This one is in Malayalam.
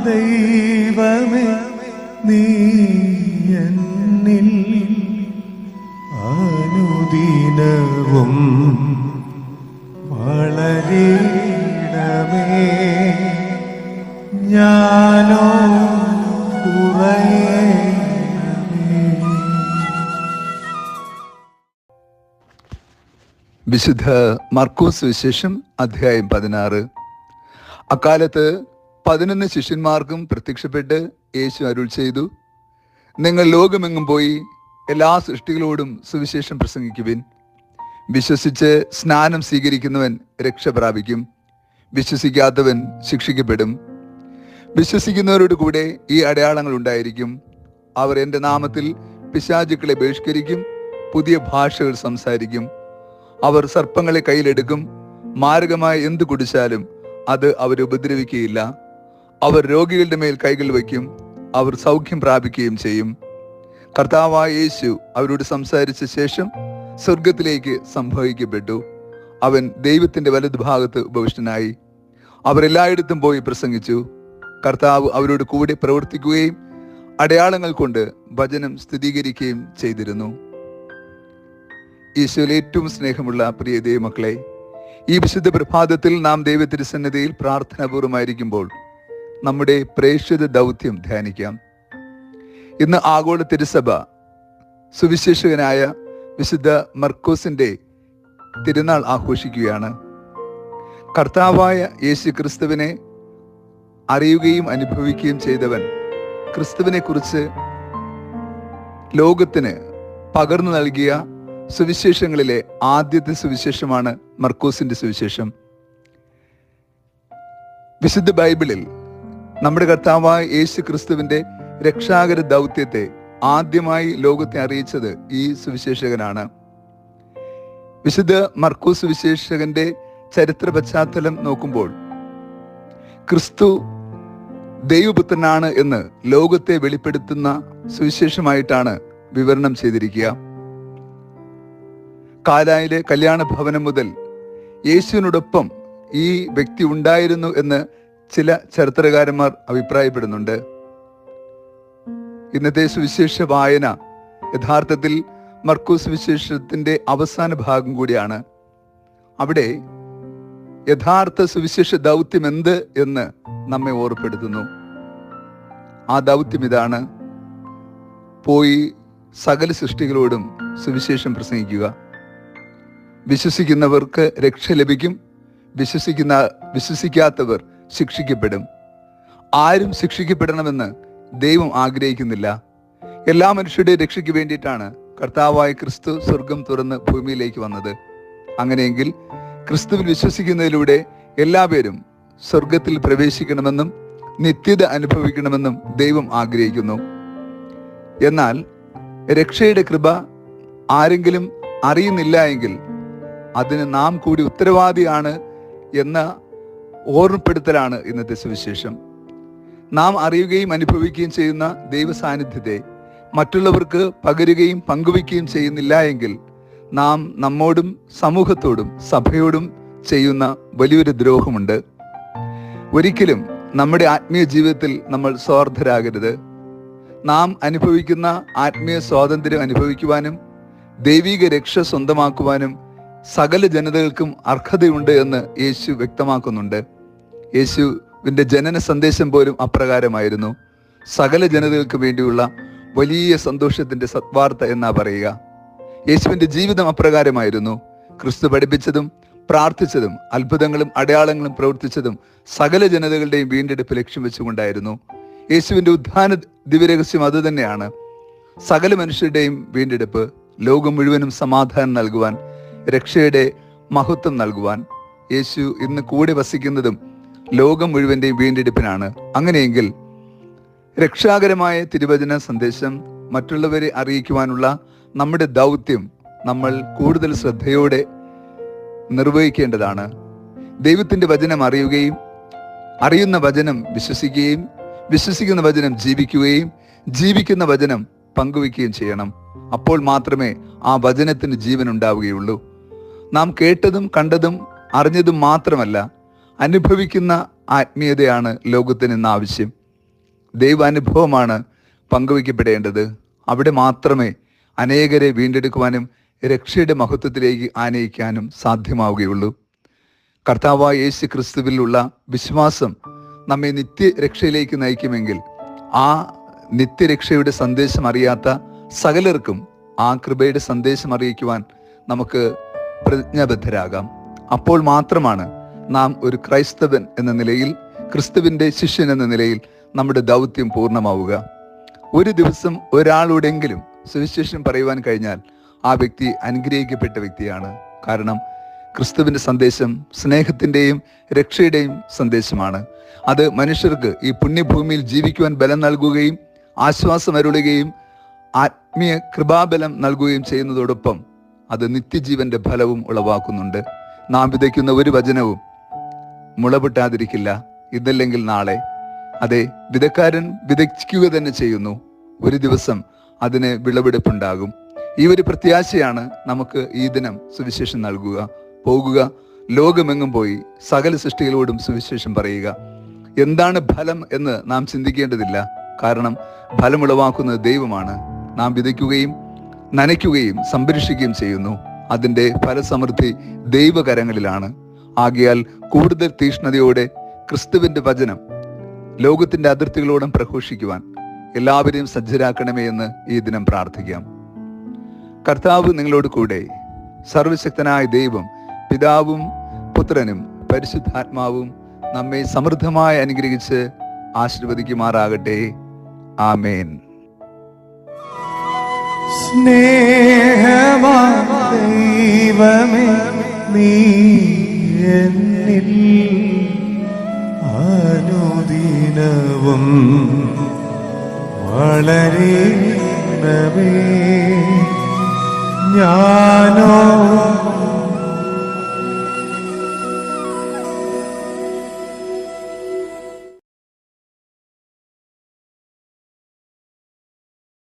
ദൈവമേ നീ എന്നിൽ അനുദിനവും വളരണമേ, ഞാനോ കുറയണമേ. വിശുദ്ധ മർക്കോസ് സുവിശേഷം അധ്യായം 16. അക്കാലത്ത് 11 ശിഷ്യന്മാർക്കും പ്രത്യക്ഷപ്പെട്ട് യേശു അരുൾ ചെയ്തു, നിങ്ങൾ ലോകമെങ്ങും പോയി എല്ലാ സൃഷ്ടികളോടും സുവിശേഷം പ്രസംഗിക്കുവിൻ. വിശ്വസിച്ച് സ്നാനം സ്വീകരിക്കുന്നവൻ രക്ഷ പ്രാപിക്കും, വിശ്വസിക്കാത്തവൻ ശിക്ഷിക്കപ്പെടും. വിശ്വസിക്കുന്നവരോട് കൂടെ ഈ അടയാളങ്ങൾ ഉണ്ടായിരിക്കും. അവർ എൻ്റെ നാമത്തിൽ പിശാചുക്കളെ ബഹിഷ്കരിക്കും, പുതിയ ഭാഷകൾ സംസാരിക്കും, അവർ സർപ്പങ്ങളെ കയ്യിലെടുക്കും, മാരകമായ എന്ത് കുടിച്ചാലും അത് അവരെ ഉപദ്രവിക്കുകയില്ല. അവർ രോഗികളുടെ മേൽ കൈകൾ വയ്ക്കും, അവർ സൗഖ്യം പ്രാപിക്കുകയും ചെയ്യും. കർത്താവായ യേശു അവരോട് സംസാരിച്ച ശേഷം സ്വർഗത്തിലേക്ക് സംഭവിക്കപ്പെട്ടു. അവൻ ദൈവത്തിന്റെ വലതുഭാഗത്ത് ഉപവിഷ്ടനായി. അവർ എല്ലായിടത്തും പോയി പ്രസംഗിച്ചു. കർത്താവ് അവരോട് കൂടെ പ്രവർത്തിക്കുകയും അടയാളങ്ങൾ കൊണ്ട് വചനം സ്ഥിരീകരിക്കുകയും ചെയ്തിരുന്നു. ഈശോയിൽ ഏറ്റവും സ്നേഹമുള്ള പ്രിയ ദൈവമക്കളെ, ഈ വിശുദ്ധ പ്രഭാതത്തിൽ നാം ദൈവത്തിരുസന്നിധിയിൽ പ്രാർത്ഥനാപൂർവമായിരിക്കുമ്പോൾ നമ്മുടെ പ്രേക്ഷിത ദൗത്യം ധ്യാനിക്കാം. ഇന്ന് ആഗോള തിരുസഭ സുവിശേഷകനായ വിശുദ്ധ മർക്കോസിന്റെ തിരുനാൾ ആഘോഷിക്കുകയാണ്. കർത്താവായ യേശു ക്രിസ്തുവിനെ അറിയുകയും അനുഭവിക്കുകയും ചെയ്തവൻ ക്രിസ്തുവിനെ കുറിച്ച് ലോകത്തിന് പകർന്നു നൽകിയ സുവിശേഷങ്ങളിലെ ആദ്യത്തെ സുവിശേഷമാണ് മർക്കോസിന്റെ സുവിശേഷം. വിശുദ്ധ ബൈബിളിൽ നമ്മുടെ കർത്താവായ യേശു ക്രിസ്തുവിന്റെ രക്ഷാകര ദൗത്യത്തെ ആദ്യമായി ലോകത്തെ അറിയിച്ചത് ഈ സുവിശേഷകനാണ്. വിശുദ്ധ മർക്കോസ് സുവിശേഷകന്റെ ചരിത്ര പശ്ചാത്തലം നോക്കുമ്പോൾ ക്രിസ്തു ദൈവപുത്രനാണ് എന്ന് ലോകത്തെ വെളിപ്പെടുത്തുന്ന സുവിശേഷമായിട്ടാണ് വിവരണം ചെയ്തിരിക്കുക. കാനായിലെ കല്യാണ ഭവനം മുതൽ യേശുവിനോടൊപ്പം ഈ വ്യക്തി ഉണ്ടായിരുന്നു എന്ന് ചില ചരിത്രകാരന്മാർ അഭിപ്രായപ്പെടുന്നുണ്ട്. ഇന്നത്തെ സുവിശേഷ വായന യഥാർത്ഥത്തിൽ മർക്കോസ് സുവിശേഷത്തിന്റെ അവസാന ഭാഗം കൂടിയാണ്. അവിടെ യഥാർത്ഥ സുവിശേഷ ദൗത്യം എന്ത് എന്ന് നമ്മെ ഓർപ്പെടുത്തുന്നു. ആ ദൗത്യം ഇതാണ്: പോയി സകല സൃഷ്ടികളോടും സുവിശേഷം പ്രസംഗിക്കുക. വിശ്വസിക്കുന്നവർക്ക് രക്ഷ ലഭിക്കും, വിശ്വസിക്കാത്തവർ ശിക്ഷിക്കപ്പെടും. ആരും ശിക്ഷിക്കപ്പെടണമെന്ന് ദൈവം ആഗ്രഹിക്കുന്നില്ല. എല്ലാ മനുഷ്യരുടെയും രക്ഷയ്ക്ക് വേണ്ടിയിട്ടാണ് കർത്താവായ ക്രിസ്തു സ്വർഗം തുറന്ന് ഭൂമിയിലേക്ക് വന്നത്. അങ്ങനെയെങ്കിൽ ക്രിസ്തുവിൽ വിശ്വസിക്കുന്നതിലൂടെ എല്ലാവരും സ്വർഗത്തിൽ പ്രവേശിക്കണമെന്നും നിത്യത അനുഭവിക്കണമെന്നും ദൈവം ആഗ്രഹിക്കുന്നു. എന്നാൽ രക്ഷയുടെ കൃപ ആരെങ്കിലും അറിയുന്നില്ല എങ്കിൽ അതിന് നാം കൂടി ഉത്തരവാദിയാണ് എന്ന ഓർമ്മപ്പെടുത്തലാണ് ഇന്നത്തെ സുവിശേഷം. നാം അറിയുകയും അനുഭവിക്കുകയും ചെയ്യുന്ന ദൈവ സാന്നിധ്യത്തെ മറ്റുള്ളവർക്ക് പകരുകയും പങ്കുവയ്ക്കുകയും ചെയ്യുന്നില്ല എങ്കിൽ നാം നമ്മോടും സമൂഹത്തോടും സഭയോടും ചെയ്യുന്ന വലിയൊരു ദ്രോഹമുണ്ട്. ഒരിക്കലും നമ്മുടെ ആത്മീയ ജീവിതത്തിൽ നമ്മൾ സ്വാർത്ഥരാകരുത്. നാം അനുഭവിക്കുന്ന ആത്മീയ സ്വാതന്ത്ര്യം അനുഭവിക്കുവാനും ദൈവിക രക്ഷ സ്വന്തമാക്കുവാനും സകല ജനതകൾക്കും അർഹതയുണ്ട് എന്ന് യേശു വ്യക്തമാക്കുന്നുണ്ട്. യേശുവിന്റെ ജനന സന്ദേശം പോലും അപ്രകാരമായിരുന്നു. സകല ജനതകൾക്ക് വേണ്ടിയുള്ള വലിയ സന്തോഷത്തിന്റെ സത്വാർത്ത എന്നാ പറയുക. യേശുവിന്റെ ജീവിതം അപ്രകാരമായിരുന്നു. ക്രിസ്തു പഠിപ്പിച്ചതും പ്രാർത്ഥിച്ചതും അത്ഭുതങ്ങളും അടയാളങ്ങളും പ്രവർത്തിച്ചതും സകല ജനതകളുടെയും വീണ്ടെടുപ്പ് ലക്ഷ്യം വെച്ചുകൊണ്ടായിരുന്നു. യേശുവിന്റെ ഉത്ഥാന ദിവ്യരഹസ്യം അതുതന്നെയാണ്. സകല മനുഷ്യരുടെയും വീണ്ടെടുപ്പ്, ലോകം മുഴുവനും സമാധാനം നൽകുവാൻ, രക്ഷയുടെ മഹത്വം നൽകുവാൻ. യേശു ഇന്ന് കൂടെ വസിക്കുന്നതും ലോകം മുഴുവന്റെയും വീണ്ടെടുപ്പിനാണ്. അങ്ങനെയെങ്കിൽ രക്ഷാകരമായ തിരുവചന സന്ദേശം മറ്റുള്ളവരെ അറിയിക്കുവാനുള്ള നമ്മുടെ ദൗത്യം നമ്മൾ കൂടുതൽ ശ്രദ്ധയോടെ നിർവഹിക്കേണ്ടതാണ്. ദൈവത്തിന്റെ വചനം അറിയുകയും അറിയുന്ന വചനം വിശ്വസിക്കുകയും വിശ്വസിക്കുന്ന വചനം ജീവിക്കുകയും ജീവിക്കുന്ന വചനം പങ്കുവയ്ക്കുകയും ചെയ്യണം. അപ്പോൾ മാത്രമേ ആ വചനത്തിന് ജീവൻ ഉണ്ടാവുകയുള്ളൂ. നാം കേട്ടതും കണ്ടതും അറിഞ്ഞതും മാത്രമല്ല, അനുഭവിക്കുന്ന ആത്മീയതയാണ് ലോകത്തിന് ഇന്ന് ആവശ്യം. ദൈവാനുഭവമാണ് പങ്കുവയ്ക്കപ്പെടേണ്ടത്. അവിടെ മാത്രമേ അനേകരെ വീണ്ടെടുക്കുവാനും രക്ഷയുടെ മഹത്വത്തിലേക്ക് ആനയിക്കാനും സാധ്യമാവുകയുള്ളൂ. കർത്താവായ യേശു ക്രിസ്തുവിലുള്ള വിശ്വാസം നമ്മെ നിത്യരക്ഷയിലേക്ക് നയിക്കുമെങ്കിൽ ആ നിത്യരക്ഷയുടെ സന്ദേശം അറിയാത്ത സകലർക്കും ആ കൃപയുടെ സന്ദേശം അറിയിക്കുവാൻ നമുക്ക് പ്രതിജ്ഞാബദ്ധരാകാം. അപ്പോൾ മാത്രമാണ് നാം ഒരു ക്രൈസ്തവൻ എന്ന നിലയിൽ, ക്രിസ്തുവിൻ്റെ ശിഷ്യൻ എന്ന നിലയിൽ നമ്മുടെ ദൗത്യം പൂർണ്ണമാവുക. ഒരു ദിവസം ഒരാളോടെങ്കിലും സുവിശേഷം പറയുവാൻ കഴിഞ്ഞാൽ ആ വ്യക്തി അനുഗ്രഹിക്കപ്പെട്ട വ്യക്തിയാണ്. കാരണം ക്രിസ്തുവിൻ്റെ സന്ദേശം സ്നേഹത്തിൻ്റെയും രക്ഷയുടെയും സന്ദേശമാണ്. അത് മനുഷ്യർക്ക് ഈ പുണ്യഭൂമിയിൽ ജീവിക്കുവാൻ ബലം നൽകുകയും ആശ്വാസം അരുളുകയും ആത്മീയ കൃപാബലം നൽകുകയും ചെയ്യുന്നതോടൊപ്പം അത് നിത്യജീവന്റെ ഫലവും ഉളവാക്കുന്നുണ്ട്. നാം വിതയ്ക്കുന്ന ഒരു വചനവും മുളപൊട്ടാതിരിക്കില്ല, ഇതല്ലെങ്കിൽ നാളെ. അതെ, വിതക്കാരൻ വിതയ്ക്കുക തന്നെ ചെയ്യുന്നു. ഒരു ദിവസം അതിന് വിളവെടുപ്പുണ്ടാകും. ഈ ഒരു പ്രത്യാശയാണ് നമുക്ക് ഈ ദിനം സുവിശേഷം നൽകുക. പോകുക, ലോകമെങ്ങും പോയി സകല സൃഷ്ടികളോടും സുവിശേഷം പറയുക. എന്താണ് ഫലം എന്ന് നാം ചിന്തിക്കേണ്ടതില്ല. കാരണം ഫലമുളവാക്കുന്നത് ദൈവമാണ്. നാം വിതയ്ക്കുകയും നനയ്ക്കുകയും സംരക്ഷിക്കുകയും ചെയ്യുന്നു. അതിൻ്റെ ഫലസമൃദ്ധി ദൈവകരങ്ങളിലാണ്. ആകയാൽ കൂടുതൽ തീഷ്ണതയോടെ ക്രിസ്തുവിൻ്റെ വചനം ലോകത്തിൻ്റെ അതിർത്തികളോടും പ്രഘോഷിക്കുവാൻ എല്ലാവരെയും സജ്ജരാക്കണമേ എന്ന് ഈ ദിനം പ്രാർത്ഥിക്കാം. കർത്താവ് നിങ്ങളോട് കൂടെ. സർവശക്തനായ ദൈവം, പിതാവും പുത്രനും പരിശുദ്ധാത്മാവും നമ്മെ സമൃദ്ധമായി അനുഗ്രഹിച്ച് ആശീർവദിക്കുമാറാകട്ടെ. ആമേൻ. സ്നേഹവാൻ ദൈവമേ, നീ എന്നിൽ അനുദിനവും വളരണമേ. ഞാനോ